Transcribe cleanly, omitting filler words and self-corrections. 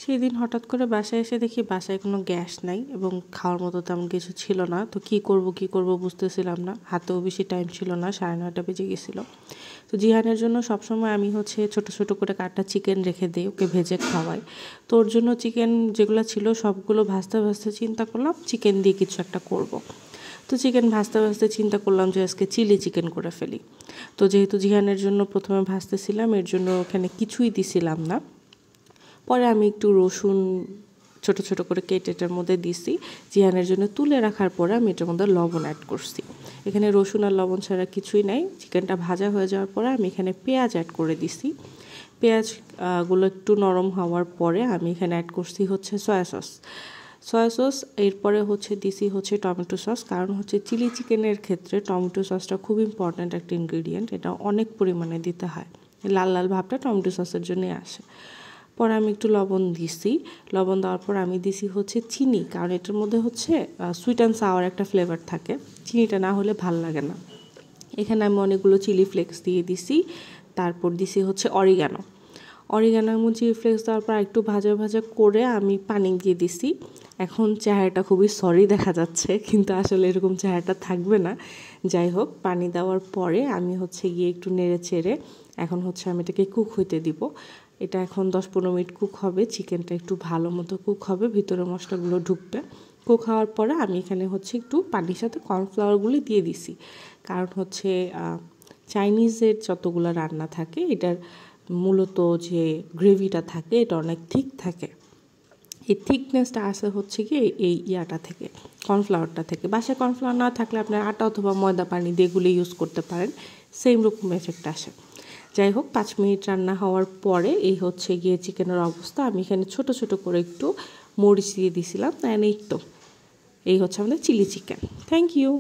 সেদিন হঠাৎ করে বাসায় এসে দেখি বাসায় কোনো গ্যাস নাই এবং খাওয়ার মতো তেমন কিছু ছিল না। তো কী করব বুঝতেছিলাম না, হাতেও বেশি টাইম ছিল না, 9:30 বেজে গেছিলো। তো জিহানের জন্য সবসময় আমি ছোট ছোট করে কাটা চিকেন রেখে দিই, ওকে ভেজে খাওয়াই। তো ওর জন্য চিকেন যেগুলো ছিল সবগুলো ভাজতে ভাজতে চিন্তা করলাম চিকেন দিয়ে কিছু একটা করব। তো চিকেন ভাজতে ভাজতে চিন্তা করলাম যে আজকে চিলি চিকেন করে ফেলি। তো যেহেতু জিহানের জন্য প্রথমে ভাজতেছিলাম, এর জন্য ওখানে কিছুই দিছিলাম না। পরে আমি একটু রসুন ছোট ছোট করে কেটে এটার মধ্যে দিছি। জিহানের জন্য তুলে রাখার পরে আমি এটার মধ্যে লবণ অ্যাড করছি। এখানে রসুন আর লবণ ছাড়া কিছুই নাই। চিকেনটা ভাজা হয়ে যাওয়ার পরে আমি এখানে পেঁয়াজ অ্যাড করে দিছি। পেঁয়াজগুলো একটু নরম হওয়ার পরে আমি এখানে অ্যাড করছি সয়া সস। এরপরে দিছি টমেটো সস, কারণ চিলি চিকেনের ক্ষেত্রে টমেটো সসটা খুব ইম্পর্ট্যান্ট একটা ইনগ্রিডিয়েন্ট। এটা অনেক পরিমাণে দিতে হয়, লাল লাল ভাবটা টমেটো সসের জন্যই আসে। পরে আমি একটু লবণ দিছি। লবণ দেওয়ার পর আমি দিছি চিনি, কারণ এটার মধ্যে সুইট অ্যান্ড সাওয়ার একটা ফ্লেভার থাকে, চিনিটা না হলে ভাল লাগে না। এখানে আমি অনেকগুলো চিলি ফ্লেক্স দিয়ে দিছি। তারপর দিছি অরিগানো এবং চিলি ফ্লেক্স দেওয়ার পর একটু ভাজা ভাজা করে আমি পানি দিয়ে দিছি। এখন চেহারাটা খুবই সরি দেখা যাচ্ছে, কিন্তু আসলে এরকম চেহারাটা থাকবে না। যাই হোক, পানি দেওয়ার পরে আমি গিয়ে একটু নেড়ে চেড়ে এখন আমি এটাকে কুক হইতে দিব। এটা এখন 10-15 মিনিট কুক হবে। চিকেনটা একটু ভালো মতো কুক হবে, ভিতরে মশলাগুলো ঢুকবে। কুক হওয়ার পরে আমি এখানে একটু পানির সাথে কর্নফ্লাওয়ারগুলো দিয়ে দিছি, কারণ চাইনিজের যতগুলো রান্না থাকে এটার মূলত যে গ্রেভিটা থাকে এটা অনেক থিক থাকে। এই থিকনেসটা আসে কি এই ইয়াটা থেকে, কর্নফ্লাওয়ারটা থেকে। বাসায় কর্নফ্লাওয়ার না থাকলে আপনার আটা অথবা ময়দা পানি দিয়ে এগুলো ইউজ করতে পারেন, সেম রকম এফেক্ট আসে। যাই হোক, 5 মিনিট রান্না হওয়ার পরে এই গিয়ে চিকেনের অবস্থা। আমি এখানে ছোট ছোট করে একটু মরিচ দিয়ে দিছিলাম। এই তো এই আমাদের চিলি চিকেন। Thank you.